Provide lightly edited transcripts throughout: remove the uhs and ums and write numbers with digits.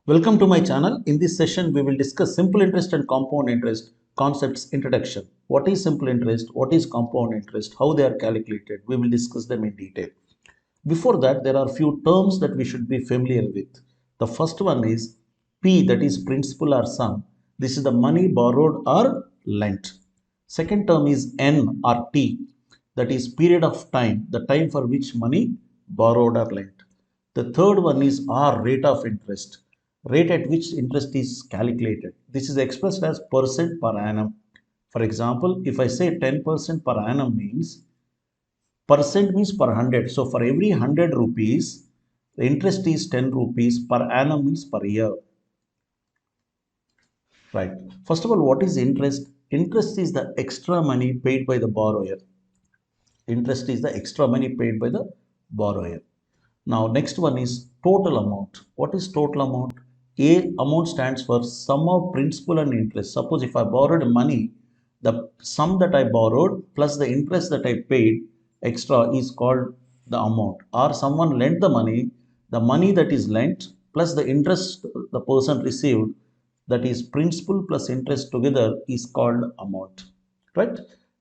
Welcome to my channel. In this session, we will discuss simple interest and compound interest concepts introduction. What is simple interest? What is compound interest? How they are calculated? We will discuss them in detail. Before that, there are few terms that we should be familiar with. The first one is P, that is principal or sum. This is the money borrowed or lent. Second term is N or T, that is period of time, the time for which money borrowed or lent. The third one is R, rate of interest, rate at which interest is calculated. This is expressed as percent per annum. For example, if I say 10% per annum means percent means per 100. So for every 100 rupees, the interest is 10 rupees per annum means per year. Right. First of all, what is interest? Interest is the extra money paid by the borrower. Interest is the extra money paid by the borrower. Now, next one is total amount. What is total amount? A amount stands for sum of principal and interest. Suppose if I borrowed money, the sum that I borrowed plus the interest that I paid extra is called the amount. Or someone lent the money that is lent plus the interest the person received, that is principal plus interest together, is called amount. Right?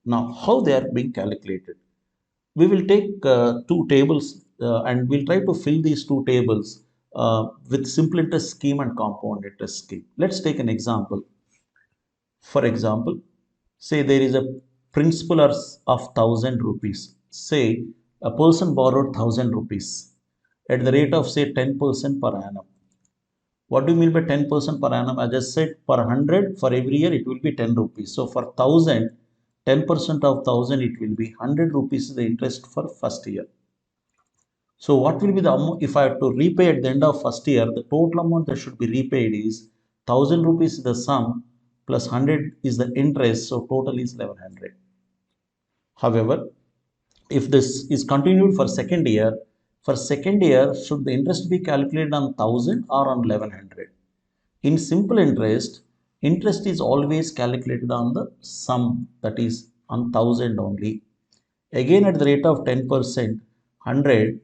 Now, how they are being calculated? We will take two tables and we'll try to fill these two tables with simple interest scheme and compound interest scheme. Let's take an example. For example, say there is a principal of 1,000 rupees. Say a person borrowed 1,000 rupees at the rate of say 10% per annum. What do you mean by 10% per annum? I just said per 100 for every year it will be 10 rupees. So for 1,000, 10% of 1,000 it will be 100 rupees is the interest for first year. So what will be the amount if I have to repay at the end of first year? The total amount that should be repaid is 1,000 rupees is the sum plus 100 is the interest. So total is 1,100. However, if this is continued for second year, should the interest be calculated on 1,000 or on 1,100? In simple interest, interest is always calculated on the sum, that is on 1,000 only. Again at the rate of 10%, 100.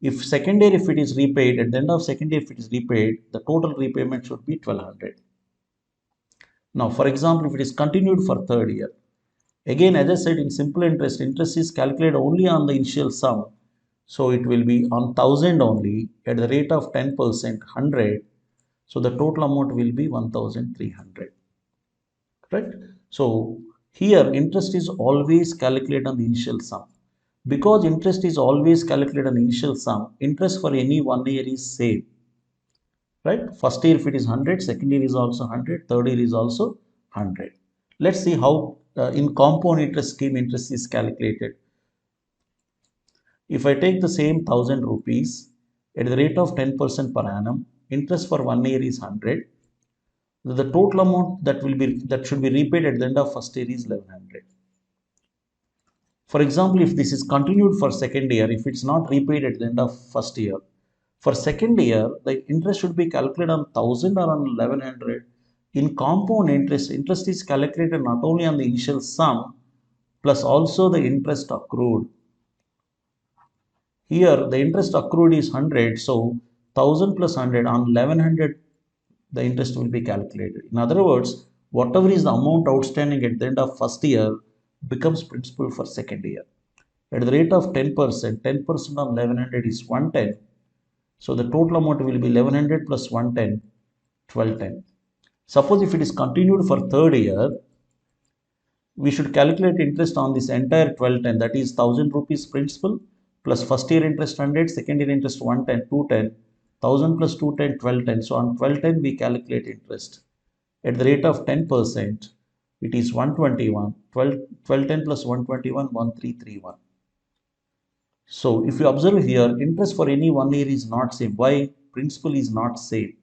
If second year if it is repaid, at the end of second year if it is repaid, the total repayment should be 1,200. Now for example, if it is continued for third year, again as I said in simple interest, interest is calculated only on the initial sum. So it will be on 1,000 only at the rate of 10%, 100. So the total amount will be 1,300. Right? So here interest is always calculated on the initial sum. Because interest is always calculated on the initial sum, interest for any 1 year is same. Right? First year if it is 100, second year is also 100, third year is also 100. Let's see how in compound interest scheme interest is calculated. If I take the same 1,000 rupees at the rate of 10% per annum, interest for 1 year is 100. The total amount that should be repaid at the end of first year is 1,100. For example, if this is continued for second year, if it's not repaid at the end of first year, for second year, the interest should be calculated on 1,000 or on 1,100. In compound interest, interest is calculated not only on the initial sum, plus also the interest accrued. Here, the interest accrued is 100, so 1,000 plus 100 on 1,100, the interest will be calculated. In other words, whatever is the amount outstanding at the end of first year becomes principal for second year. At the rate of 10%, 10% on 1,100 is 110. So the total amount will be 1,100 plus 110, 1,210. Suppose if it is continued for third year, we should calculate interest on this entire 1,210, that is 1,000 rupees principal plus first year interest 100, second year interest 110, 210, 1,000 plus 210, 1,210. So on 1,210 we calculate interest. At the rate of 10%, it is 121, 1,210 plus 121, 1,331. So if you observe here, interest for any 1 year is not same. Why? Principal is not same.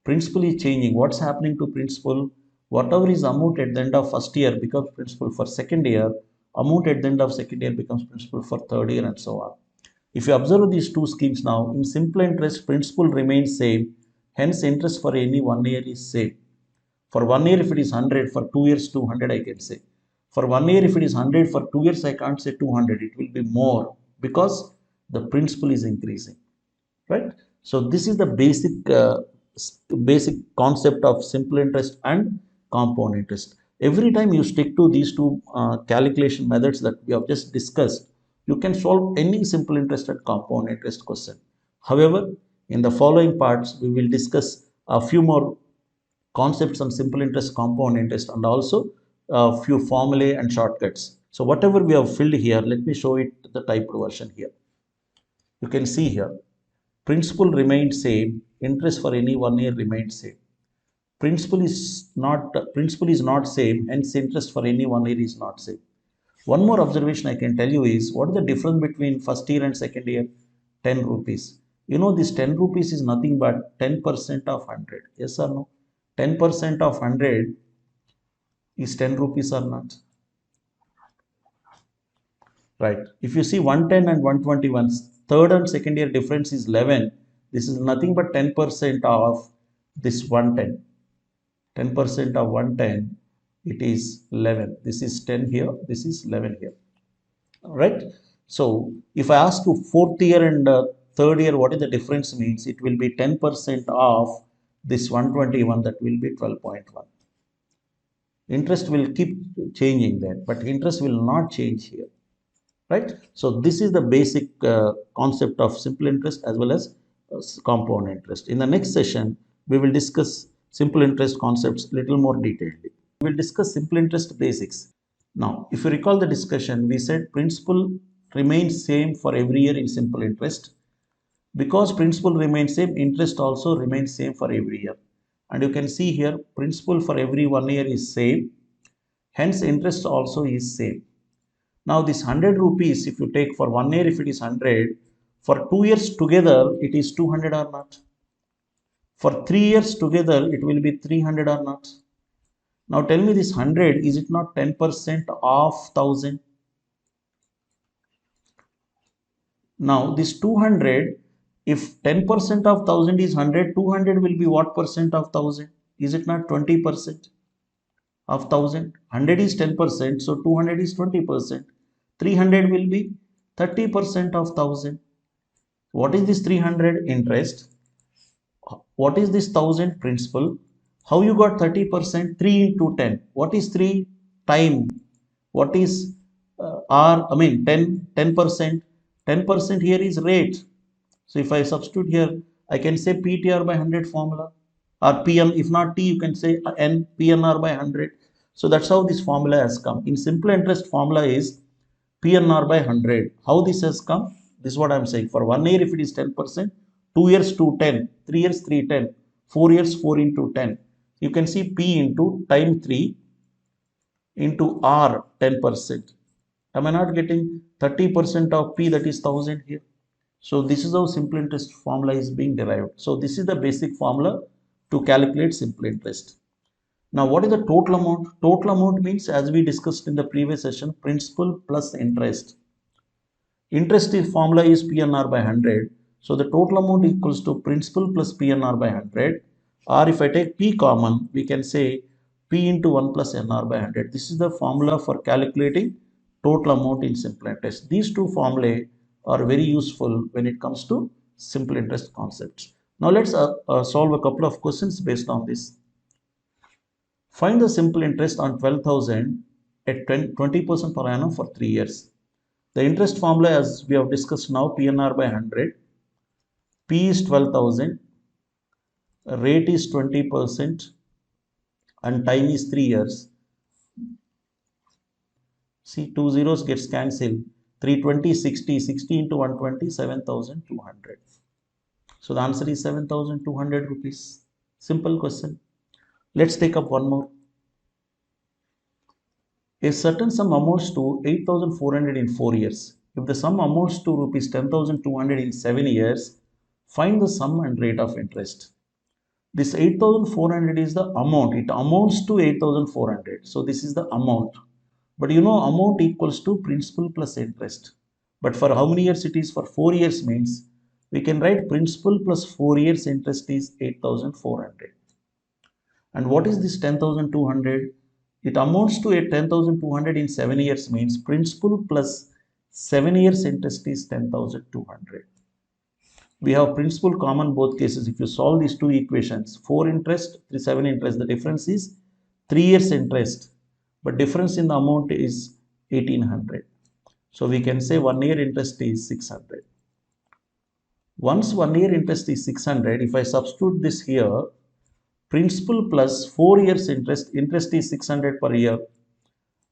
Principal is changing. What's happening to principal? Whatever is amount at the end of first year becomes principal for second year. Amount at the end of second year becomes principal for third year and so on. If you observe these two schemes now, in simple interest, principal remains same. Hence, interest for any 1 year is same. For 1 year, if it is 100, for 2 years, 200, I can say. For 1 year, if it is 100, for 2 years, I can't say 200. It will be more because the principal is increasing. Right? So, this is the basic basic concept of simple interest and compound interest. Every time you stick to these two calculation methods that we have just discussed, you can solve any simple interest and compound interest question. However, in the following parts, we will discuss a few more concepts on simple interest, compound interest, and also a few formulae and shortcuts. So whatever we have filled here, let me show it the typed version here. You can see here, principal remains same, interest for any 1 year remains same. Principal is not same, hence interest for any 1 year is not same. One more observation I can tell you is, what is the difference between first year and second year? 10 rupees. You know, this 10 rupees is nothing but 10% of 100. Yes or no? 10% of 100 is 10 rupees or not? Right. If you see 110 and 121, third and second year difference is 11. This is nothing but 10% of this 110. 10% of 110, it is 11. This is 10 here, this is 11 here. All right. So if I ask you fourth year and third year, what is the difference means? It will be 10% of this 121, that will be 12.1. Interest will keep changing there, but interest will not change here. Right. So this is the basic concept of simple interest as well as compound interest. In the next session, we will discuss simple interest concepts little more detailedly. We will discuss simple interest basics. Now, if you recall the discussion, we said principal remains same for every year in simple interest. Because principal remains same, interest also remains same for every year. And you can see here, principal for every 1 year is same. Hence, interest also is same. Now this 100 rupees, if you take for 1 year, if it is 100, for 2 years together, it is 200 or not? For 3 years together, it will be 300 or not? Now tell me, this 100, is it not 10% of 1000? Now this 200, if 10% of 1000 is 100, 200 will be what percent of 1000? Is it not 20% of 1000? 100 is 10%, so 200 is 20%. 300 will be 30% of 1000. What is this 300? Interest. What is this 1000? Principal. How you got 30%? 3 into 10. What is 3? Time. What is R? I mean 10%. 10% here is rate. So if I substitute here, I can say PTR by 100 formula, or PN. If not T, you can say N PNR by 100. So that's how this formula has come. In simple interest, formula is PNR by 100. How this has come? This is what I am saying. For 1 year, if it is 10%, 2 years 210, 3 years 310, 4 years 4 into 10. You can see P into time 3 into R 10%. Am I not getting 30% of P, that is 1000 here? So this is how simple interest formula is being derived. So this is the basic formula to calculate simple interest. Now what is the total amount? Total amount means, as we discussed in the previous session, principal plus interest. Interest formula is PNR by 100. So the total amount equals to principal plus PNR by 100. Or if I take P common, we can say P into 1 plus NR by 100. This is the formula for calculating total amount in simple interest. These two formulae are very useful when it comes to simple interest concepts. Now let's solve a couple of questions based on this. Find the simple interest on 12,000 at 20% per annum for 3 years. The interest formula, as we have discussed now, PNR by 100. P is 12,000. Rate is 20%. And time is 3 years. See, 2 zeros gets cancelled. 320, 60. 60 into 120, 7,200. So the answer is 7,200 rupees. Simple question. Let's take up one more. A certain sum amounts to 8,400 in 4 years. If the sum amounts to rupees 10,200 in 7 years, find the sum and rate of interest. This 8,400 is the amount. It amounts to 8,400. So this is the amount. But you know, amount equals to principal plus interest. But for how many years it is? For 4 years means we can write principal plus 4 years interest is 8,400. And what is this 10,200? It amounts to a 10,200 in 7 years means principal plus 7 years interest is 10,200. we have principal common both cases. If you solve these two equations, 4 interest, 7 interest, the difference is 3 years interest, but difference in the amount is 1800. So we can say 1 year interest is 600. Once 1 year interest is 600, if I substitute this here, principal plus 4 years interest is 600 per year,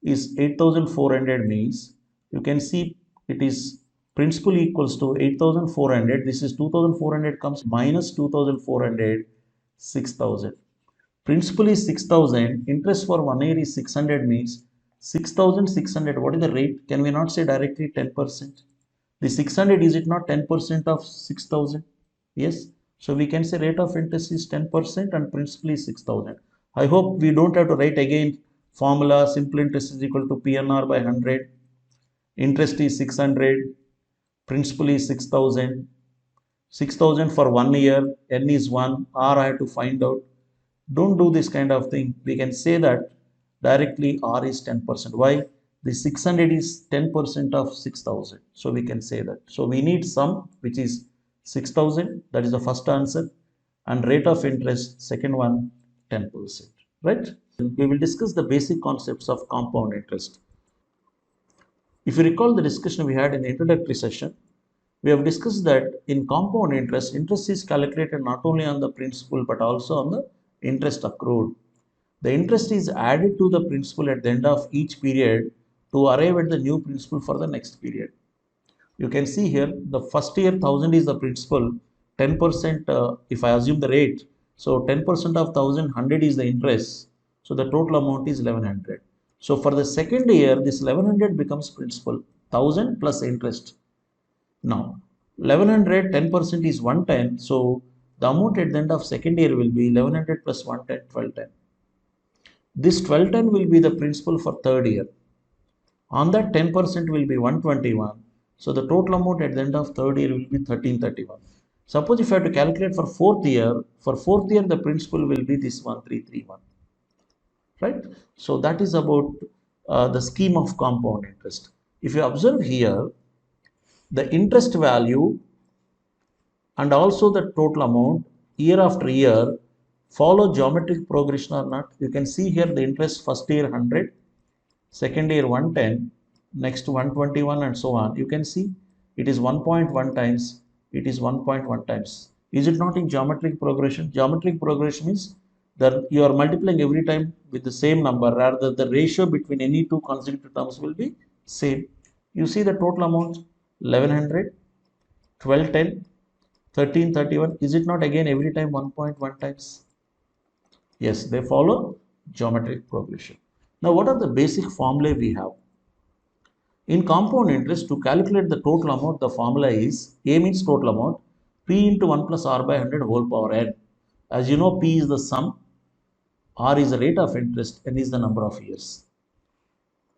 is 8400, means you can see it is principal equals to 8400. This is 2400 comes minus 2400, 6000. Principal is 6000, interest for 1 year is 600, means 6600. What is the rate? Can we not say directly 10%? The 600, is it not 10% of 6000? Yes. So we can say rate of interest is 10% and principal is 6000. I hope we don't have to write again formula. Simple interest is equal to PNR by 100. Interest is 600. Principal is 6000. 6000 for 1 year. N is 1. R I have to find out. Don't do this kind of thing. We can say that directly R is 10%. Why? The 600 is 10% of 6000. So we can say that. So we need sum which is 6000. That is the first answer. And rate of interest, second one, 10%. Right? We will discuss the basic concepts of compound interest. If you recall the discussion we had in the introductory session, we have discussed that in compound interest, interest is calculated not only on the principal but also on the interest accrued. The interest is added to the principal at the end of each period to arrive at the new principal for the next period. You can see here the first year 1000 is the principal, 10% if I assume the rate, so 10% of 1000, 100 is the interest, so the total amount is 1100. So for the second year this 1100 becomes principal, 1000 plus interest. Now 1100, 10% is 110, so the amount at the end of second year will be 1100 plus 110, 1210. This 1210 will be the principal for third year. On that 10% will be 121. So the total amount at the end of third year will be 1331. Suppose if I have to calculate for fourth year the principal will be this 1331. Right? So that is about the scheme of compound interest. If you observe here, the interest value and also the total amount year after year follow geometric progression or not. You can see here the interest first year 100, second year 110, next 121 and so on. You can see it is 1.1 times, it is 1.1 times. Is it not in geometric progression? Geometric progression means that you are multiplying every time with the same number, rather the ratio between any two consecutive terms will be same. You see the total amount 1100, 1210, 1331. Is it not again every time 1.1 times? Yes, they follow geometric progression. Now, what are the basic formulae we have? In compound interest, to calculate the total amount, the formula is A means total amount, P into 1 plus R by 100 whole power n. As you know, P is the sum, R is the rate of interest, N is the number of years.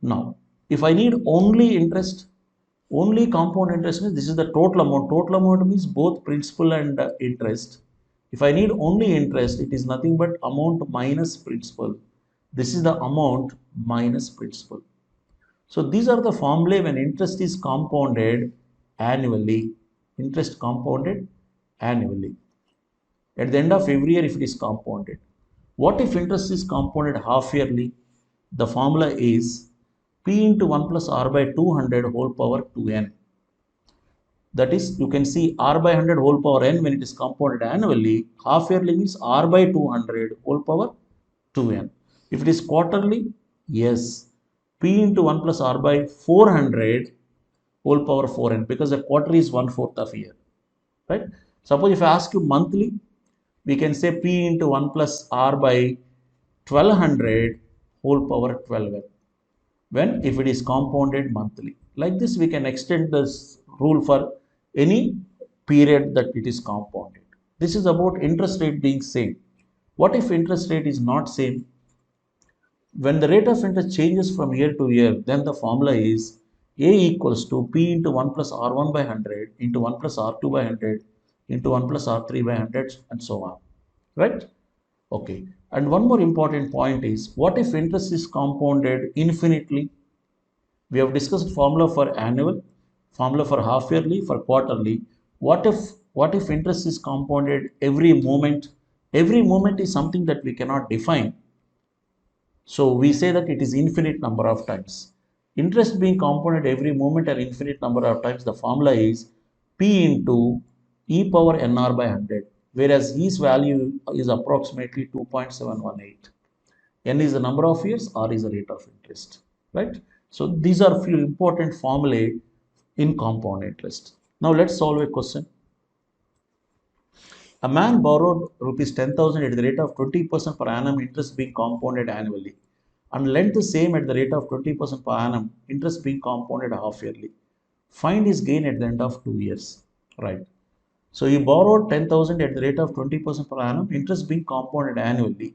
Now, if I need only interest, only compound interest means this is the total amount. Total amount means both principal and interest. If I need only interest, it is nothing but amount minus principal. This is the amount minus principal. So these are the formulae when interest is compounded annually. Interest compounded annually. At the end of every year if it is compounded. What if interest is compounded half yearly? The formula is P into 1 plus R by 200 whole power 2n. That is, you can see R by 100 whole power n when it is compounded annually. Half yearly means R by 200 whole power 2n. If it is quarterly, yes, P into 1 plus R by 400 whole power 4n, because a quarter is 1/4 of a year. Right? Suppose if I ask you monthly, we can say P into 1 plus R by 1200 whole power 12n. When if it is compounded monthly. Like this, we can extend this rule for any period that it is compounded. This is about interest rate being same. What if interest rate is not same? When the rate of interest changes from year to year, then the formula is A equals to P into 1 plus R1 by 100 into 1 plus R2 by 100 into 1 plus R3 by 100 and so on. Right? Okay. And one more important point is, what if interest is compounded infinitely? We have discussed formula for annual, formula for half yearly, for quarterly. What if What if interest is compounded every moment? Every moment is something that we cannot define. So we say that it is infinite number of times. Interest being compounded every moment or infinite number of times, the formula is P into e power nr by 100, whereas E's value is approximately 2.718. N is the number of years, R is the rate of interest, right? So these are few important formulae in compound interest. Now let's solve a question. A man borrowed rupees 10,000 at the rate of 20% per annum, interest being compounded annually, and lent the same at the rate of 20% per annum, interest being compounded half yearly. Find his gain at the end of 2 years. Right. So he borrowed 10,000 at the rate of 20% per annum, interest being compounded annually.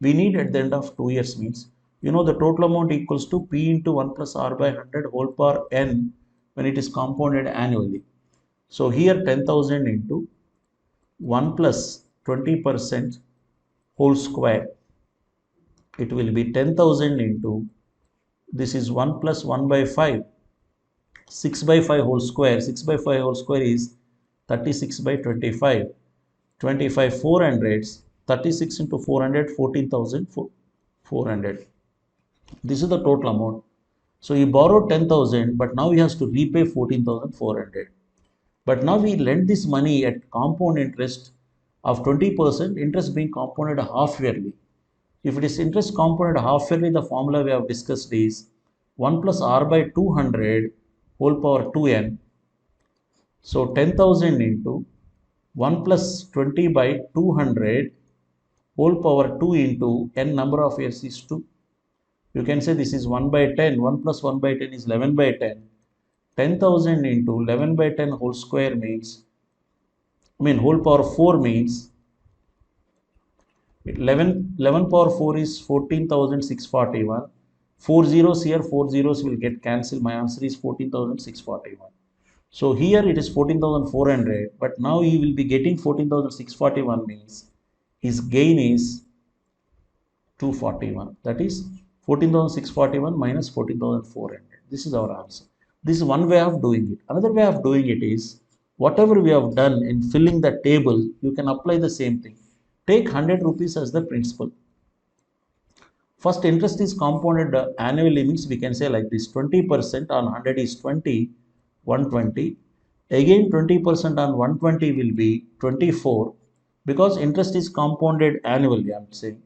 We need at the end of 2 years means, the total amount equals to P into 1 plus R by 100 whole power N when it is compounded annually. So here 10,000 into 1 plus 20% whole square, it will be 10,000 into, this is 1 plus 1 by 5, 6 by 5 whole square, 6 by 5 whole square is 36 by 25, 25 400s, 36 into 400, 14,400. This is the total amount. So he borrowed 10,000, but now he has to repay 14,400. But now we lend this money at compound interest of 20%, interest being compounded half yearly. If it is interest compounded half yearly, the formula we have discussed is 1 plus R by 200 whole power 2n. So 10,000 into 1 plus 20 by 200 whole power 2 into n number of years is 2. You can say this is 1 by 10. 1 plus 1 by 10 is 11 by 10. 10,000 into 11 by 10 whole square means, whole power 4 means 11 power 4 is 14,641. 4 zeros here, 4 zeros will get cancelled. My answer is 14,641. So here it is 14,400, but now he will be getting 14,641 means his gain is 241. That is 14,641 minus 14,400. This is our answer. This is one way of doing it. Another way of doing it is, whatever we have done in filling the table, you can apply the same thing. Take 100 rupees as the principal. First, interest is compounded annually means we can say like this, 20% on 100 is 20, 120. Again 20% on 120 will be 24, because interest is compounded annually, I am saying.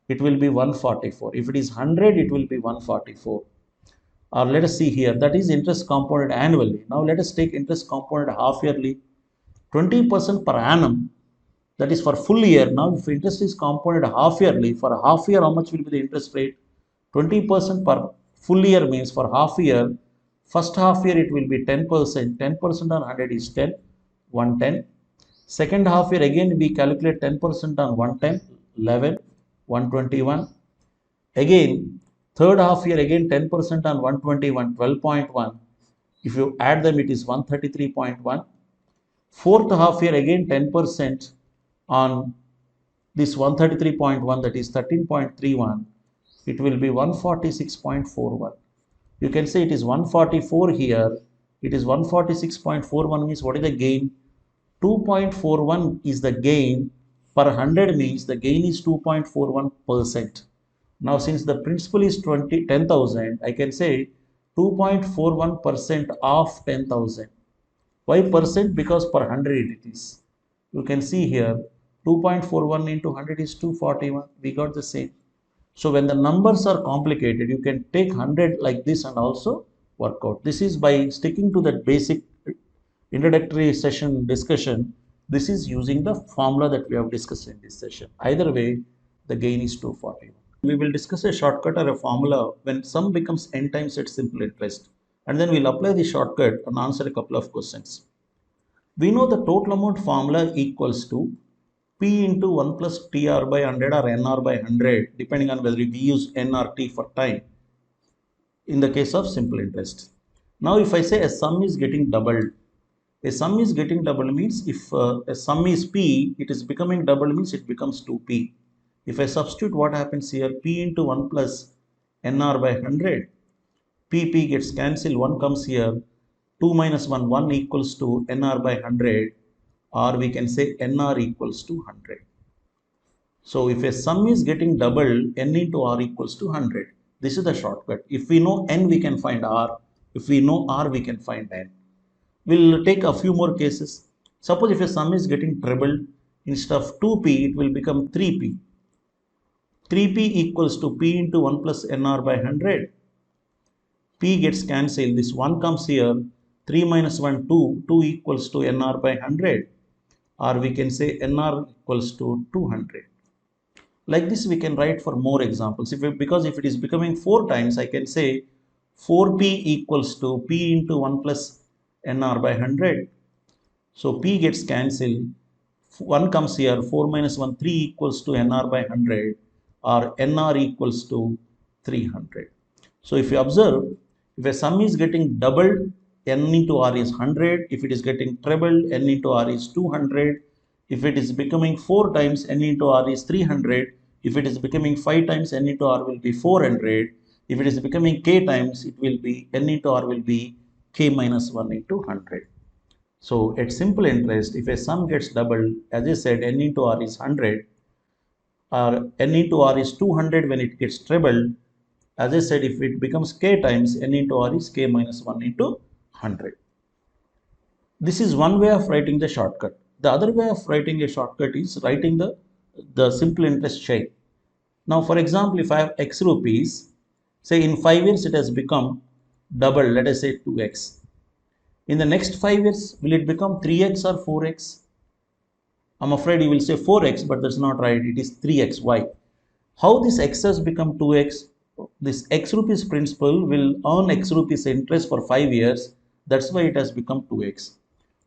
It will be 144. If it is 100, it will be 144. Or let us see here, that is interest compounded annually. Now let us take interest compounded half yearly. 20% per annum, that is for full year. Now if interest is compounded half yearly, for a half year how much will be the interest rate? 20% per full year means for half year, first half year it will be 10%, 10% on 100 is 10, 110. Second half year again we calculate 10% on 110, 11, 121. Again third half year again 10% on 121, 12.1. If you add them it is 133.1. Fourth half year again 10% on this 133.1, that is 13.31. It will be 146.41. You can say it is 144 here. It is 146.41 means what is the gain? 2.41 is the gain per 100 means the gain is 2.41%. Now since the principal is 10,000, I can say 2.41% of 10,000. Why percent? Because per 100 it is. You can see here 2.41 into 100 is 241. We got the same. So when the numbers are complicated, you can take 100 like this and also work out. This is by sticking to that basic introductory session discussion. This is using the formula that we have discussed in this session. Either way, the gain is 241. We will discuss a shortcut or a formula when sum becomes n times its simple interest. And then we'll apply the shortcut and answer a couple of questions. We know the total amount formula equals to P into 1 plus TR by 100 or NR by 100, depending on whether we use N or T for time in the case of simple interest. Now if I say a sum is getting doubled, a sum is getting doubled means if a sum is P, it is becoming doubled means it becomes 2P. If I substitute, what happens here? P into 1 plus NR by 100, P gets cancelled, 1 comes here, 2 minus 1, 1 equals to NR by 100. or we can say NR equals to 100. So if a sum is getting doubled, n into r equals to 100. This is the shortcut. If we know n, we can find r. If we know r, we can find n. We'll take a few more cases. Suppose if a sum is getting trebled, instead of 2p, it will become 3p. 3p equals to p into 1 plus nr by 100. P gets cancelled. This 1 comes here. 3 minus 1, 2. 2 equals to nr by 100. Or we can say nr equals to 200. Like this, we can write for more examples. Because if it is becoming 4 times, I can say 4p equals to p into 1 plus nr by 100. So p gets cancelled. 1 comes here. 4 minus 1, 3 equals to nr by 100, or nr equals to 300. So if you observe, if a sum is getting doubled, n into r is 100. If it is getting trebled, n into r is 200. If it is becoming 4 times, n into r is 300. If it is becoming 5 times, n into r will be 400. If it is becoming k times, it will be n into r will be k minus 1 into 100. So at simple interest, if a sum gets doubled, as I said, n into r is 100, or n into r is 200 when it gets trebled. As I said, if it becomes k times, n into r is k minus 1 into 100. This is one way of writing the shortcut. The other way of writing a shortcut is writing the simple interest chain. Now, for example, if I have x rupees, say in 5 years it has become double, let us say 2x. In the next 5 years, will it become 3x or 4x? I'm afraid you will say 4x, but that's not right. It is 3x. Why? How this x has become 2x? This x rupees principal will earn x rupees interest for 5 years. That's why it has become 2x.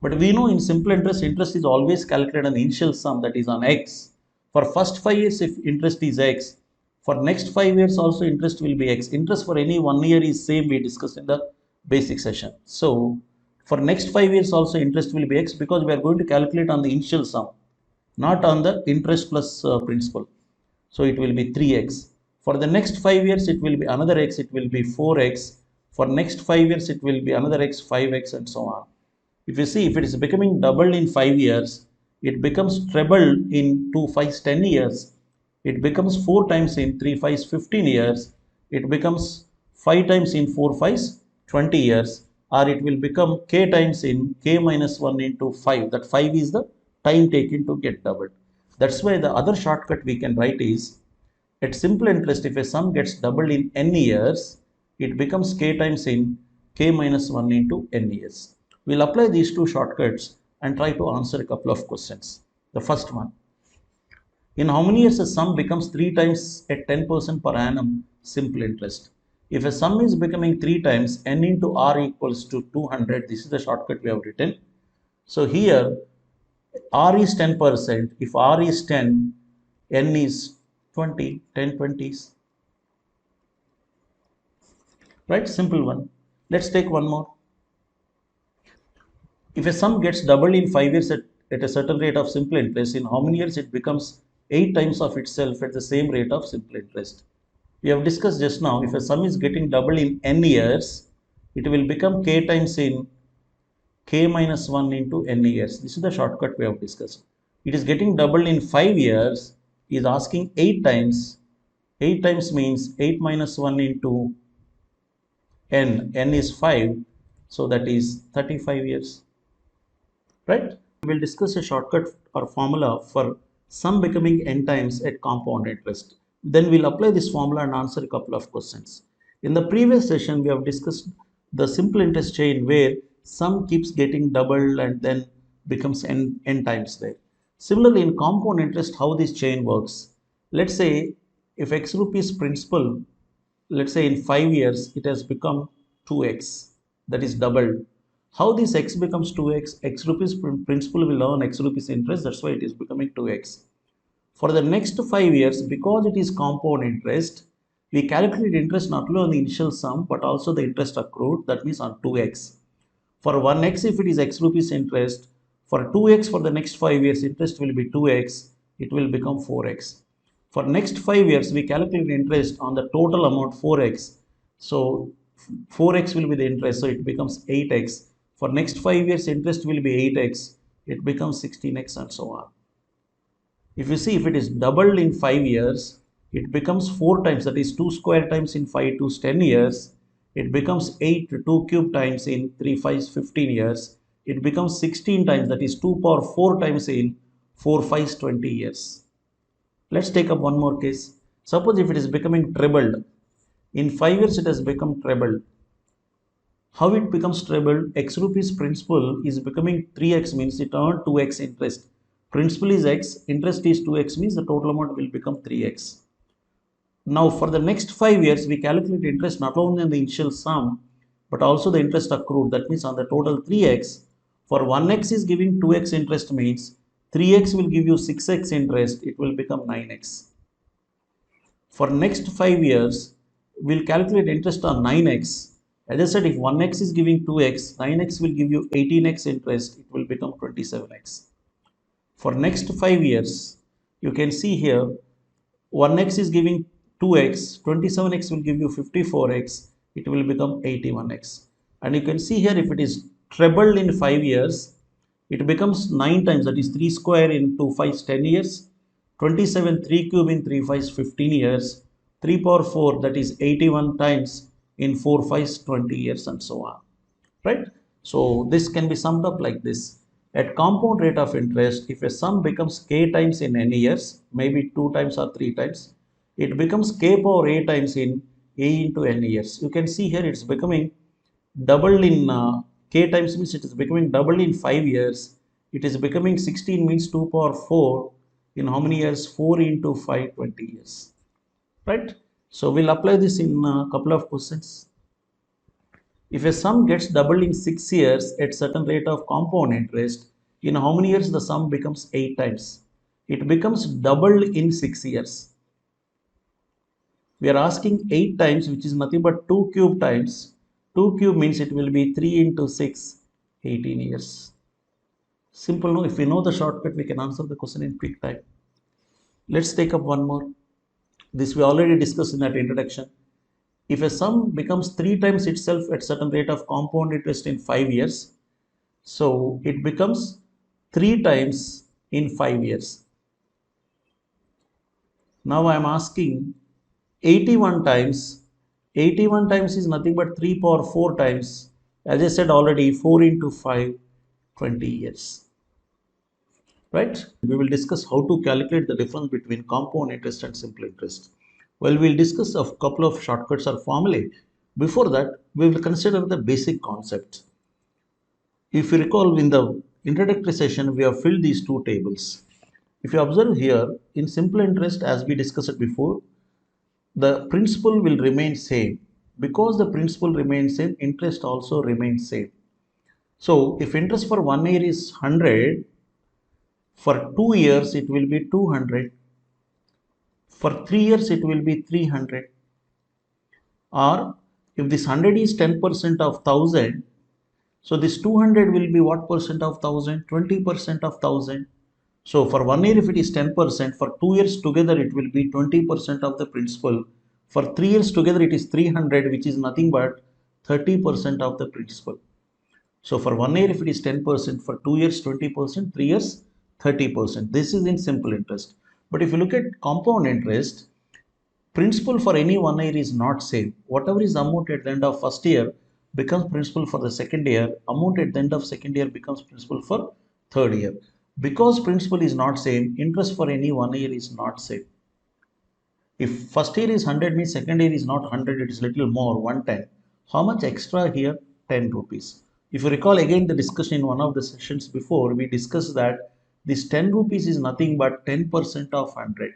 But we know in simple interest, interest is always calculated on the initial sum, that is on x. For first 5 years, if interest is x, for next 5 years also interest will be x. Interest for any 1 year is same, we discussed in the basic session. So for next 5 years also interest will be x, because we are going to calculate on the initial sum, not on the interest plus principal. So it will be 3x. For the next 5 years, it will be another x, it will be 4x. For next 5 years, it will be another x, 5x, and so on. If you see, if it is becoming doubled in 5 years, it becomes trebled in 2 5 10 years. It becomes 4 times in 3 5 15 years. It becomes 5 times in 4 5 20 years. Or it will become k times in k minus 1 into 5. That 5 is the time taken to get doubled. That's why the other shortcut we can write is, at simple interest, if a sum gets doubled in n years, it becomes k times in k minus 1 into n years. We'll apply these two shortcuts and try to answer a couple of questions. The first one, in how many years a sum becomes 3 times at 10% per annum simple interest? If a sum is becoming 3 times, n into r equals to 200. This is the shortcut we have written. So here r is 10%. If r is 10, n is 20, 10 20s. Right? Simple one. Let's take one more. If a sum gets doubled in 5 years at a certain rate of simple interest, in how many years it becomes 8 times of itself at the same rate of simple interest? We have discussed just now, if a sum is getting doubled in n years, it will become k times in k minus 1 into n years. This is the shortcut we have discussed. It is getting doubled in 5 years, is asking 8 times. 8 times means 8 minus 1 into n. N is 5, so that is 35 years. Right? We will discuss a shortcut or formula for sum becoming n times at compound interest. Then we'll apply this formula and answer a couple of questions. In the previous session, we have discussed the simple interest chain where sum keeps getting doubled and then becomes n times there. Similarly, in compound interest, how this chain works. Let's say if x rupees principal, let's say in 5 years, it has become 2x, that is doubled. How this x becomes 2x? X rupees principal will earn x rupees interest, that's why it is becoming 2x. For the next 5 years, because it is compound interest, we calculate interest not only on the initial sum but also the interest accrued, that means on 2x. For 1x, if it is x rupees interest, for 2x for the next 5 years, interest will be 2x, it will become 4x. For next 5 years, we calculate interest on the total amount 4x. So 4x will be the interest, so it becomes 8x. For next 5 years, interest will be 8x. it becomes 16x and so on. If you see, if it is doubled in 5 years, it becomes 4 times, that is 2 square times in 5 to 10 years. It becomes 8 to 2 cube times in 3 5 15 years. It becomes 16 times, that is 2 power 4 times in 4 5 20 years. Let's take up one more case. Suppose if it is becoming trebled, in 5 years it has become trebled. How it becomes trebled? X rupees principal is becoming 3x, means it earned 2x interest. Principal is x, interest is 2x, means the total amount will become 3x. Now for the next 5 years, we calculate interest not only on the initial sum, but also the interest accrued. That means on the total 3x, for 1x is giving 2x interest, means 3x will give you 6x interest, it will become 9x. For next 5 years, we'll calculate interest on 9x. As I said, if 1x is giving 2x, 9x will give you 18x interest, it will become 27x. For next 5 years, you can see here, 1x is giving 2x, 27x will give you 54x, it will become 81x. And you can see here, if it is trebled in 5 years, it becomes 9 times, that is 3 square in 2 5 10 years, 27 3 cube in 3 5 15 years, 3 power 4, that is 81 times in 4 5 20 years, and so on. Right? So this can be summed up like this. At compound rate of interest, if a sum becomes k times in n years, maybe 2 times or 3 times, it becomes k power a times in a into n years. You can see here it's becoming double in k times, means it is becoming double in 5 years. It is becoming 16, means 2 power 4 in how many years? 4 into 5, 20 years. Right? So we'll apply this in a couple of questions. If a sum gets doubled in 6 years at certain rate of compound interest, in how many years the sum becomes 8 times? It becomes doubled in 6 years. We are asking 8 times, which is nothing but 2 cube times. 2 cube means it will be 3 into 6, 18 years. Simple, no? If we know the shortcut, we can answer the question in quick time. Let's take up one more. This we already discussed in that introduction. If a sum becomes 3 times itself at certain rate of compound interest in 5 years, so it becomes 3 times in 5 years. Now I am asking 81 times. 81 times is nothing but 3 power 4 times. As I said already, 4 into 5, 20 years. Right? We will discuss how to calculate the difference between compound interest and simple interest. Well, we'll discuss a couple of shortcuts or formulae. Before that, we will consider the basic concept. If you recall, in the introductory session, we have filled these two tables. If you observe here, in simple interest, as we discussed before, the principal will remain same. Because the principal remains same, interest also remains same. So, if interest for 1 year is 100, for 2 years it will be 200. For 3 years it will be 300. Or if this 100 is 10% of 1000, so this 200 will be what percent of 1000? 20% of 1000. So for 1 year if it is 10%, for 2 years together it will be 20% of the principal. For 3 years together it is 300, which is nothing but 30% of the principal. So for 1 year if it is 10%, for 2 years 20%, 3 years 30%. This is in simple interest. But if you look at compound interest, principal for any 1 year is not same. Whatever is the amount at the end of first year becomes principal for the second year. Amount at the end of second year becomes principal for third year. Because principal is not same, interest for any 1 year is not same. If first year is 100, means second year is not 100, it is little more, 110. How much extra here? 10 rupees. If you recall again the discussion in one of the sessions before, we discussed that this 10 rupees is nothing but 10% of 100.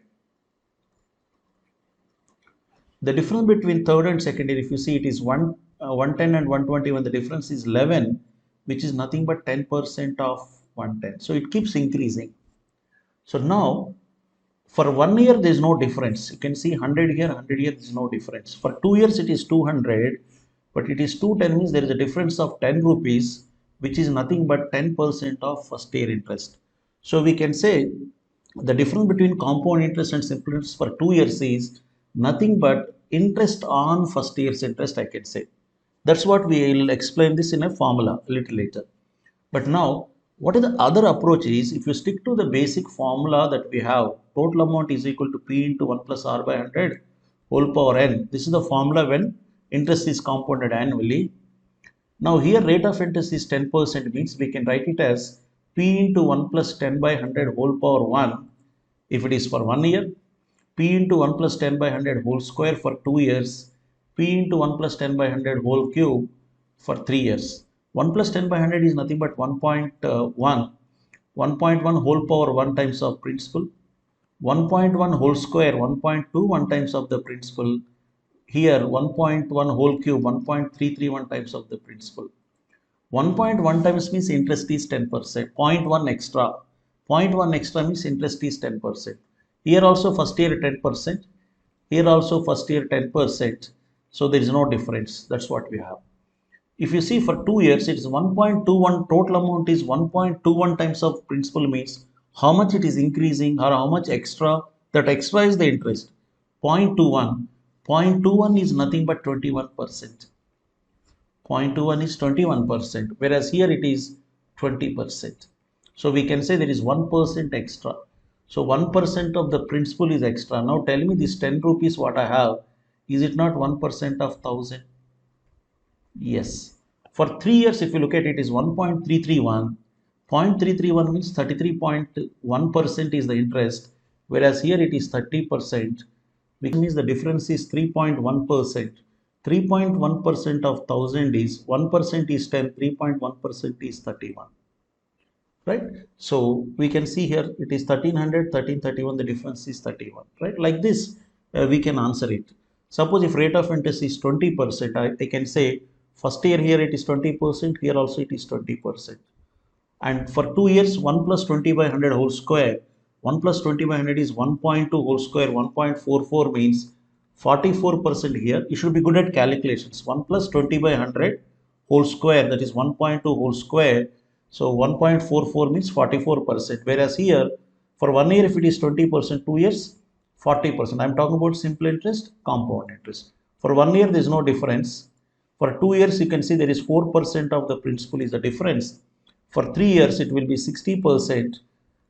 The difference between third and second year, if you see, it is 110 and 120, when the difference is 11, which is nothing but 10% of 110. So it keeps increasing. So now for 1 year there is no difference. You can see 100 here, 100 here, there is no difference. For 2 years it is 200, but it is 210, means there is a difference of 10 rupees, which is nothing but 10% of first year interest. So we can say the difference between compound interest and simple interest for 2 years is nothing but interest on first year's interest, I can say. That's what we will explain this in a formula a little later. But now What is the other approach is, if you stick to the basic formula that we have, total amount is equal to P into 1 plus R by 100 whole power n. This is the formula when interest is compounded annually. Now here rate of interest is 10%, means we can write it as P into 1 plus 10 by 100 whole power 1 if it is for 1 year, P into 1 plus 10 by 100 whole square for 2 years, P into 1 plus 10 by 100 whole cube for 3 years. 1 plus 10 by 100 is nothing but 1.1. 1.1 whole power 1 times of principal. 1.1 whole square 1.2 1 times of the principal. Here 1.1 whole cube 1.331 times of the principal. 1.1 times means interest is 10%. 0.1 extra. 0.1 extra means interest is 10%. Here also first year 10%. Here also first year 10%. So there is no difference. That's what we have. If you see for 2 years, it is 1.21. Total amount is 1.21 times of principal, means how much it is increasing or how much extra. That extra is the interest. 0.21. 0.21 is nothing but 21%. 0.21 is 21%, whereas here it is 20%. So we can say there is 1% extra. So 1% of the principal is extra. Now tell me, this 10 rupees what I have, is it not 1% of 1000? Yes. For 3 years, if you look at it, is 1.331. 0.331 means 33.1% is the interest, whereas here it is 30%, which means the difference is 3.1%. 3.1% of 1000 is 1% is 10, 3.1% is 31. Right? So we can see here it is 1300, 1331, the difference is 31. Right? Like this, we can answer it. Suppose if rate of interest is 20%, I can say first year here it is 20%, here also it is 20%. And for 2 years, 1 plus 20 by 100 whole square, 1 plus 20 by 100 is 1.2 whole square, 1.44 means 44% here. You should be good at calculations. 1 plus 20 by 100 whole square, that is 1.2 whole square. So 1.44 means 44%. Whereas here, for 1 year, if it is 20%, 2 years, 40%. I am talking about simple interest, compound interest. For 1 year, there is no difference. For 2 years, you can see there is 4% of the principal is the difference. For 3 years, it will be 60%.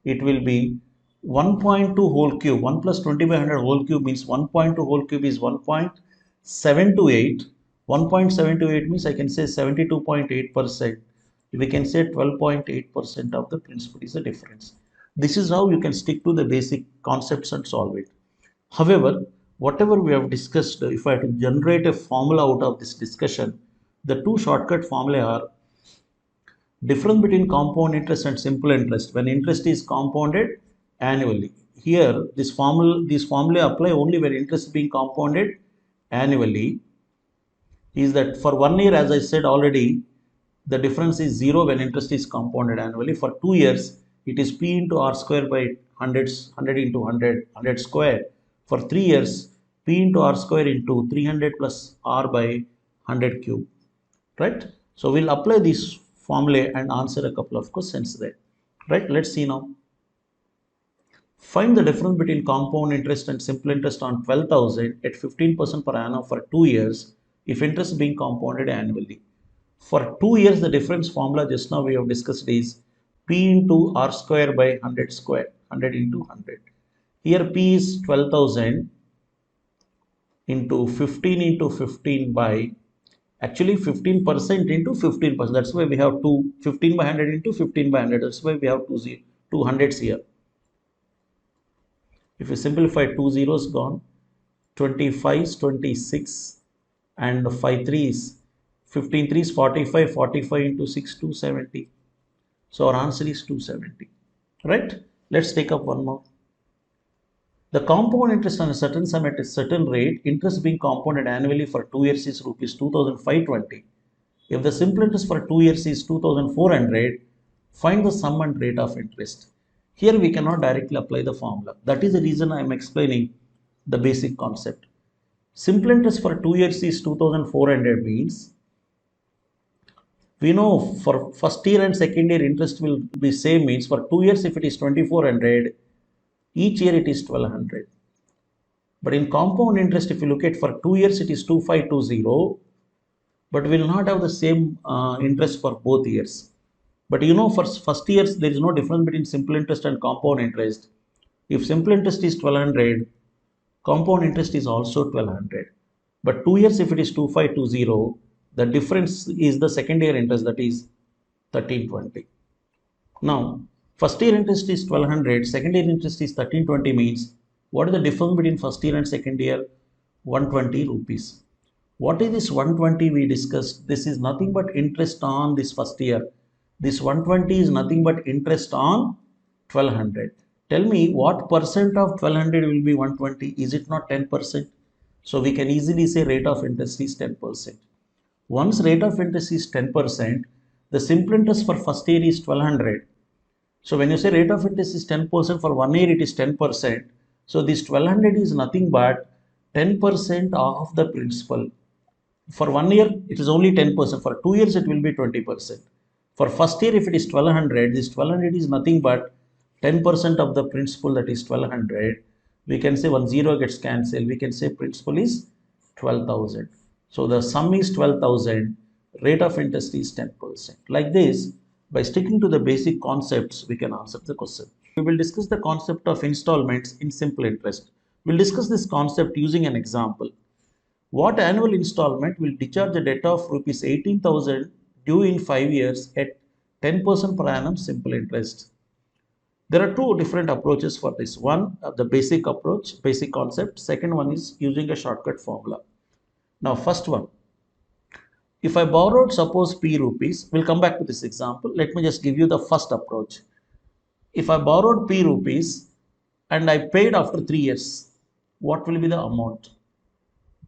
It will be 1.2 whole cube. 1 plus 20 by 100 whole cube means 1.2 whole cube is 1.728. 1.728 means I can say 72.8%. We can say 12.8% of the principal is the difference. This is how you can stick to the basic concepts and solve it. However, whatever we have discussed, if I have to generate a formula out of this discussion, the two shortcut formulae are difference between compound interest and simple interest. When interest is compounded annually, here this formula apply only when interest is being compounded annually. Is that for 1 year, as I said already, the difference is 0 when interest is compounded annually. For 2 years, it is P into R square by 100 into 100 square. For 3 years, P into R square into 300 plus R by 100 cube. Right? So we'll apply this formula and answer a couple of questions there. Right? Let's see now. Find the difference between compound interest and simple interest on 12,000 at 15% per annum for 2 years if interest is being compounded annually. For 2 years, the difference formula just now we have discussed is P into R square by 100 square, 100 into 100. Here P is 12,000 into 15 into 15 by, actually 15% into 15%. That's why we have 15 by 100 into 15 by 100. That's why we have two hundreds here. If you simplify, 2 zeros gone, 25 is 26 and 5 3s, 15 3s 45, 45 into 6 270. So our answer is 270. Right? Let's take up one more. The compound interest on a certain sum at a certain rate, interest being compounded annually for 2 years is rupees 2,520. If the simple interest for 2 years is 2,400, find the sum and rate of interest. Here we cannot directly apply the formula. That is the reason I am explaining the basic concept. Simple interest for 2 years is 2,400 means, we know for first year and second year interest will be same, means for 2 years if it is 2,400, each year it is 1,200. But in compound interest, if you look at for 2 years it is 2,520, but we will not have the same interest for both years. But you know, for first years, there is no difference between simple interest and compound interest. If simple interest is 1200, compound interest is also 1200. But 2 years, if it is 2520, the difference is the second year interest, that is 1320. Now, first year interest is 1200, second year interest is 1320, means what is the difference between first year and second year? 120 rupees. What is this 120 we discussed? This is nothing but interest on this first year. This 120 is nothing but interest on 1200. Tell me what percent of 1200 will be 120? Is it not 10%? So we can easily say rate of interest is 10%. Once rate of interest is 10%, the simple interest for first year is 1200. So when you say rate of interest is 10%, for 1 year it is 10%. So this 1200 is nothing but 10% of the principal. For 1 year it is only 10%. For 2 years it will be 20%. For first year, if it is 1200, this 1200 is nothing but 10% of the principal, that is 1200. We can say one zero gets cancelled. We can say principal is 12,000. So the sum is 12,000. Rate of interest is 10%. Like this, by sticking to the basic concepts, we can answer the question. We will discuss the concept of installments in simple interest. We'll discuss this concept using an example. What annual installment will discharge a debt of rupees 18,000 due in 5 years at 10% per annum simple interest? There are two different approaches for this. One, the basic approach, basic concept. Second one is using a shortcut formula. Now, first one, if I borrowed suppose P rupees, we'll come back to this example. Let me just give you the first approach. If I borrowed P rupees and I paid after 3 years, what will be the amount?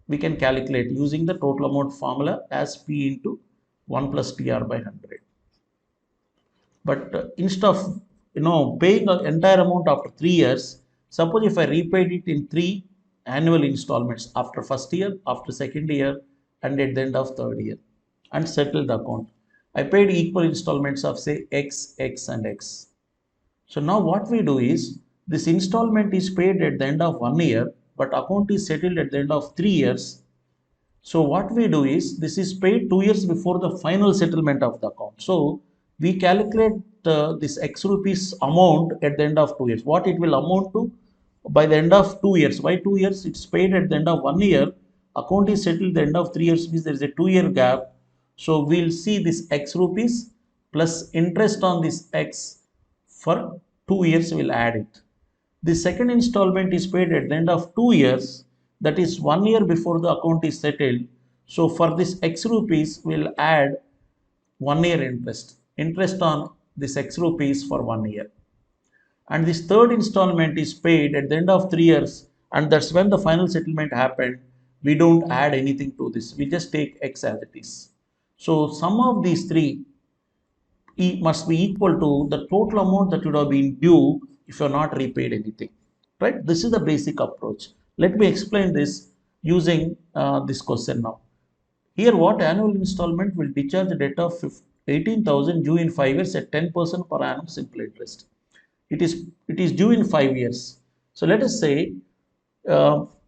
We can calculate using the total amount formula as P into 1 plus TR by 100. But instead of paying the entire amount after 3 years, suppose if I repaid it in 3 annual installments after first year, after second year, and at the end of third year, and settle the account. I paid equal installments of say X, X, and X. So now what we do is, this installment is paid at the end of 1 year, but account is settled at the end of 3 years. So what we do is, this is paid 2 years before the final settlement of the account. So we calculate this X rupees amount at the end of 2 years. What it will amount to by the end of 2 years. Why 2 years? It's paid at the end of 1 year. Account is settled at the end of 3 years, means there is a 2-year gap. So we'll see this X rupees plus interest on this X for 2 years, we'll add it. The second installment is paid at the end of 2 years, that is 1 year before the account is settled. So for this X rupees, we'll add 1 year interest on this X rupees for 1 year. And this third installment is paid at the end of 3 years, and that's when the final settlement happened. We don't add anything to this, we just take X as it is. So sum of these three must be equal to the total amount that would have been due if you are not repaid anything, right? This is the basic approach. Let me explain this using this question now. Here, what annual installment will discharge the debt of 18,000 due in 5 years at 10% per annum simple interest? It is due in 5 years. So let us say,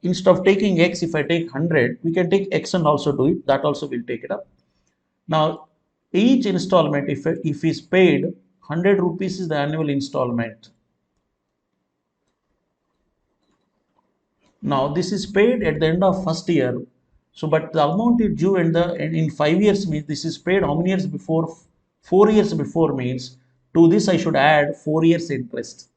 instead of taking X, if I take 100, we can take X and also do it. That also will take it up. Now, each installment, if is paid, 100 rupees is the annual installment. Now, this is paid at the end of first year. So, but the amount is due in 5 years, means this is paid how many years before? 4 years before, means to this I should add 4 years interest.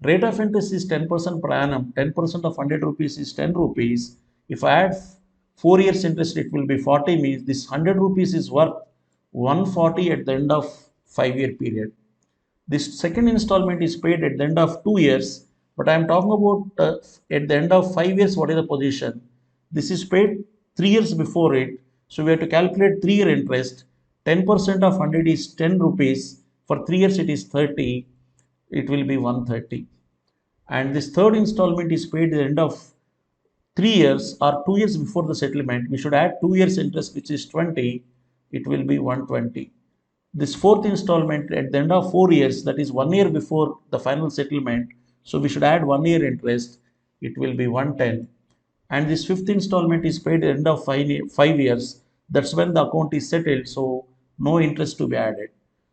Rate of interest is 10% per annum. 10% of 100 rupees is 10 rupees. If I add 4 years interest, it will be 40, means this 100 rupees is worth 140 at the end of 5-year period. This second installment is paid at the end of 2 years, but I am talking about at the end of 5 years, what is the position? This is paid 3 years before it. So we have to calculate 3-year interest. 10% of 100 is 10 rupees. For 3 years it is 30. It will be 130. And this third installment is paid at the end of 3 years or 2 years before the settlement. We should add 2 years interest, which is 20. It will be 120. This fourth installment at the end of 4 years, that is 1 year before the final settlement. So we should add 1 year interest. It will be 110. And this fifth installment is paid at the end of 5 years. That's when the account is settled. So no interest to be added.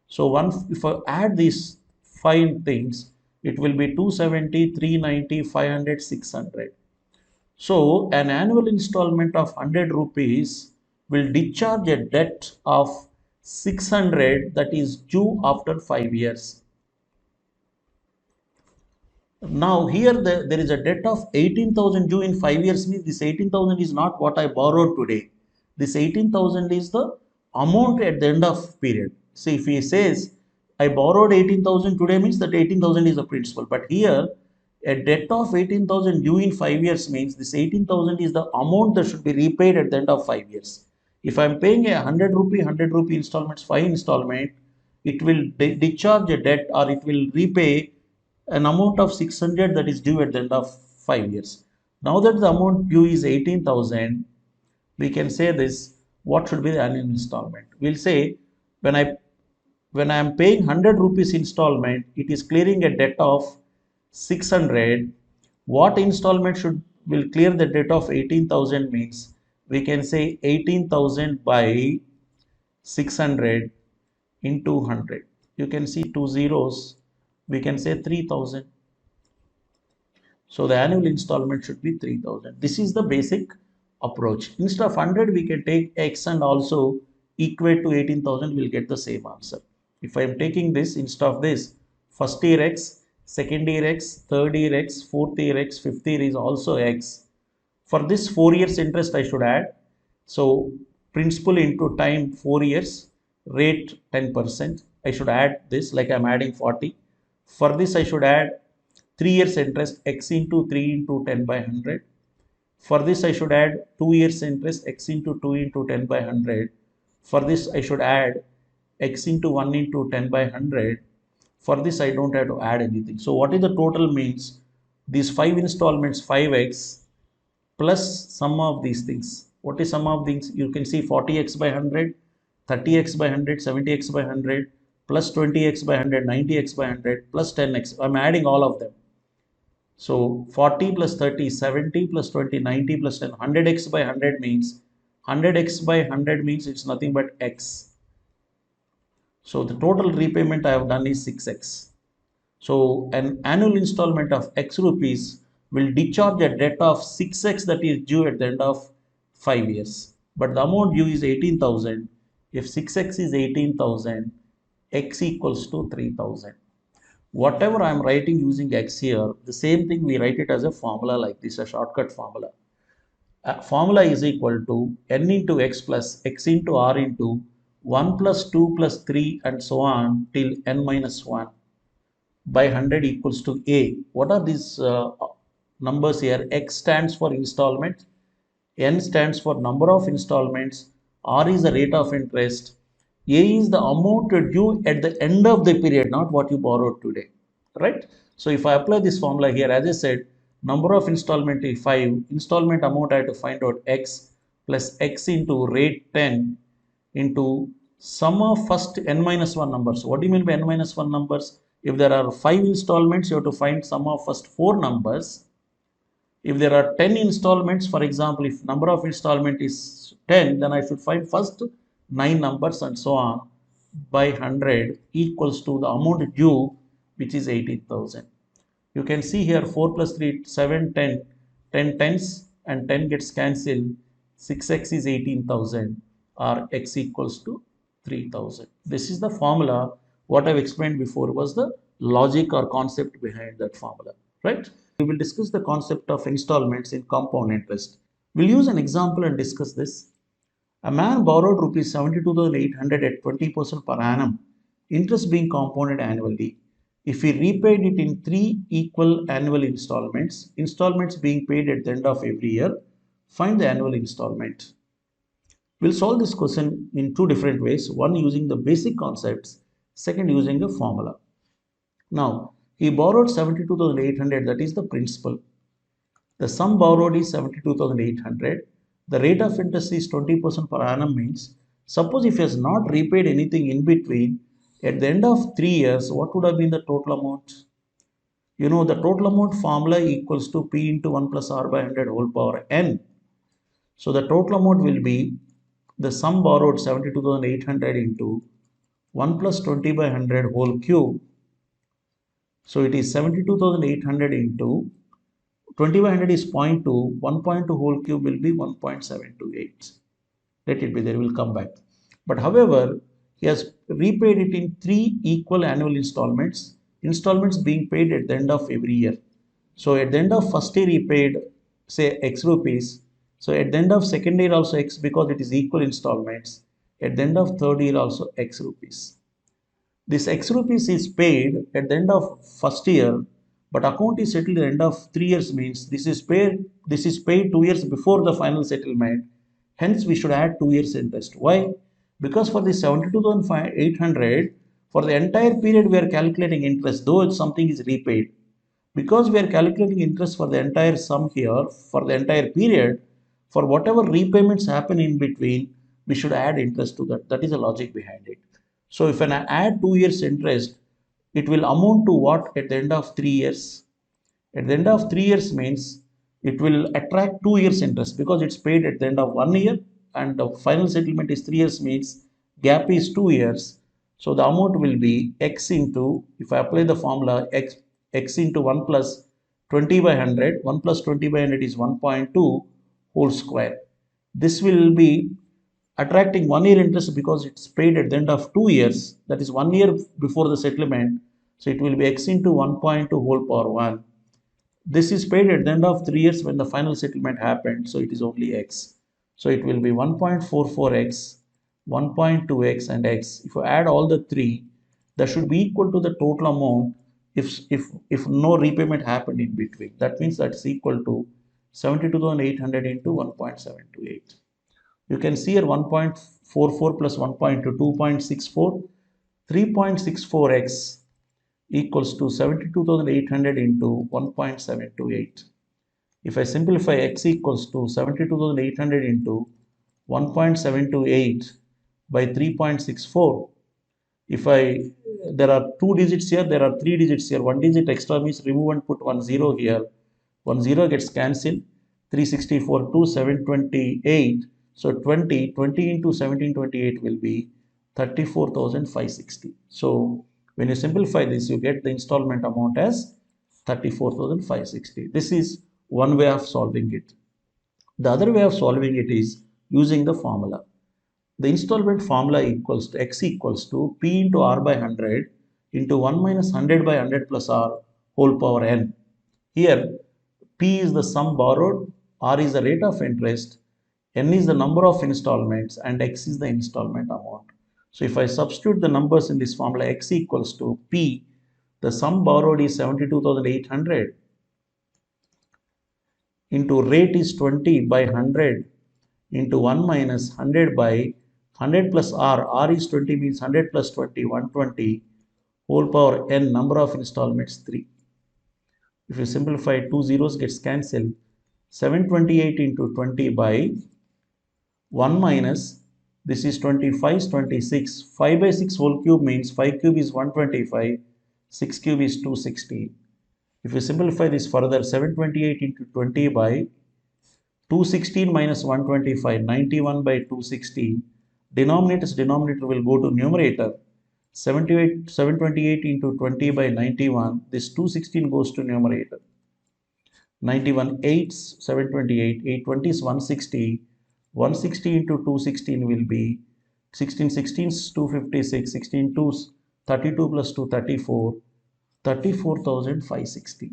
So if I add these five things, it will be 270, 390, 500, 600. So an annual installment of 100 rupees will discharge a debt of 600 that is due after 5 years. Now here there is a debt of 18,000 due in 5 years, means this 18,000 is not what I borrowed today. This 18,000 is the amount at the end of period. See, if he says I borrowed 18,000 today, means that 18,000 is the principal. But here a debt of 18,000 due in 5 years means this 18,000 is the amount that should be repaid at the end of 5 years. If I am paying a 100 rupee installments, 5 installment, it will discharge a debt, or it will repay an amount of 600 that is due at the end of 5 years. Now that the amount due is 18,000, we can say this, what should be the annual installment? We'll say when I am paying 100 rupees installment, it is clearing a debt of 600. What installment will clear the debt of 18,000 means we can say 18,000 by 600 into 100. You can see two zeros. We can say 3,000. So the annual installment should be 3,000. This is the basic approach. Instead of 100, we can take X and also equate to 18,000, we'll get the same answer. If I am taking this, instead of this, first year X, second year X, third year X, fourth year X, fifth year is also X. For this 4 years interest I should add. So principal into time 4 years, rate 10%. I should add this, like I'm adding 40. For this I should add 3 years interest, x into 3 into 10 by 100. For this I should add 2 years interest, x into 2 into 10 by 100. For this I should add x into 1 into 10 by 100. For this I don't have to add anything. So what is the total means? These 5 installments, 5x plus sum of these things. What is sum of things? You can see 40x by 100, 30x by 100, 70x by 100, plus 20x by 100, 90x by 100, plus 10x. I'm adding all of them. So 40 plus 30, 70 plus 20, 90 plus 10, 100x by 100 means 100x by 100 means it's nothing but x. So the total repayment I have done is 6x. So an annual installment of x rupees will discharge a debt of 6x that is due at the end of 5 years. But the amount due is 18,000. If 6x is 18,000, x equals to 3,000. Whatever I am writing using x here, the same thing we write it as a formula like this, a shortcut formula. Formula is equal to n into x plus x into r into 1 plus 2 plus 3 and so on till n minus 1 by 100 equals to a. What are these numbers here? X stands for installment, n stands for number of installments, r is the rate of interest, a is the amount due at the end of the period, not what you borrowed today, right? So if I apply this formula here, as I said, number of installment is 5, installment amount I have to find out x plus x into rate 10 into sum of first n minus 1 numbers. What do you mean by n minus 1 numbers? If there are 5 installments, you have to find sum of first 4 numbers. If there are 10 installments, for example, if number of installment is 10, then I should find first 9 numbers and so on by 100 equals to the amount due, which is 18,000. You can see here 4 plus 3, 7, 10, 10 tens and 10 gets cancelled. 6x is 18,000 or x equals to 3,000. This is the formula. What I've explained before was the logic or concept behind that formula, right? We will discuss the concept of installments in compound interest. We'll use an example and discuss this. A man borrowed rupees 72,800 at 20% per annum, interest being compounded annually. If he repaid it in 3 equal annual installments, installments being paid at the end of every year, find the annual installment. We'll solve this question in 2 different ways, one using the basic concepts, second using a formula. Now, he borrowed 72,800, that is the principal. The sum borrowed is 72,800. The rate of interest is 20% per annum means, suppose if he has not repaid anything in between, at the end of 3 years, what would have been the total amount? You know, the total amount formula equals to P into 1 plus R by 100 whole power N. So the total amount will be the sum borrowed 72,800 into 1 plus 20 by 100 whole cube. So it is 72,800 into 20 by 100 is 0.2. 1.2 whole cube will be 1.728. Let it be, there will come back. But however, he has repaid it in 3 equal annual installments being paid at the end of every year. So at the end of first year he paid say X rupees. So at the end of second year also X, because it is equal installments. At the end of third year also X rupees. This X rupees is paid at the end of first year, but account is settled at the end of 3 years, means this is paid 2 years before the final settlement. Hence, we should add 2 years interest. Why? Because for the 72,800, for the entire period we are calculating interest, though something is repaid. Because we are calculating interest for the entire sum here, for the entire period, for whatever repayments happen in between, we should add interest to that. That is the logic behind it. So if I add 2 years interest, it will amount to what at the end of 3 years? At the end of 3 years means it will attract 2 years interest, because it's paid at the end of 1 year and the final settlement is 3 years, means gap is 2 years. So the amount will be x into, if I apply the formula, x into 1 plus 20 by 100. 1 plus 20 by 100 is 1.2 whole square. This will be attracting 1 year interest because it's paid at the end of 2 years, that is 1 year before the settlement. So it will be x into 1.2 whole power 1. This is paid at the end of 3 years when the final settlement happened, so it is only x. So it will be 1.44x, 1.2x and x. If you add all the three, that should be equal to the total amount if no repayment happened in between. That means that's equal to 72,800 into 1.728. You can see here 1.44 plus 1.2, 2.64, 3.64x equals to 72,800 into 1.728. If I simplify, x equals to 72,800 into 1.728 by 3.64. If there are 2 digits here, there are 3 digits here. 1 digit extra means remove and put 1 0 here. 1 0 gets cancelled. 364 to 728. So 20 into 1728 will be 34,560. So when you simplify this, you get the installment amount as 34,560. This is one way of solving it. The other way of solving it is using the formula. The installment formula equals to x equals to p into r by 100 into 1 minus 100 by 100 plus r whole power n. Here p is the sum borrowed, r is the rate of interest, n is the number of installments and x is the installment amount. So if I substitute the numbers in this formula, x equals to p, the sum borrowed is 72,800 into rate is 20 by 100 into 1 minus 100 by 100 plus r is 20 means 100 plus 20, 120 whole power n, number of installments 3. If you simplify, 2 zeros gets cancelled. 728 into 20 by 1 minus, this is 25 is 26. 5 by 6 whole cube means 5 cube is 125, 6 cube is 260. If you simplify this further, 728 into 20 by 216 minus 125, 91 by 216. Denominator will go to numerator. 728 into 20 by 91. This 216 goes to numerator. 91 8 728. 820 is 160. 160 into 216 will be 16 16 is 256. 16 2s 32 plus 2 34. 34,560.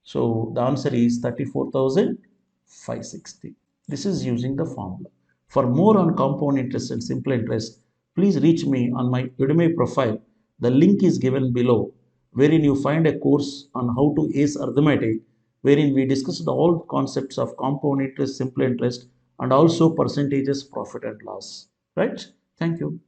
So the answer is 34,560. This is using the formula. For more on compound interest and simple interest, please reach me on my Udemy profile. The link is given below, wherein you find a course on how to ace arithmetic, wherein we discussed all concepts of compound interest, simple interest, and also percentages, profit and loss. Right? Thank you.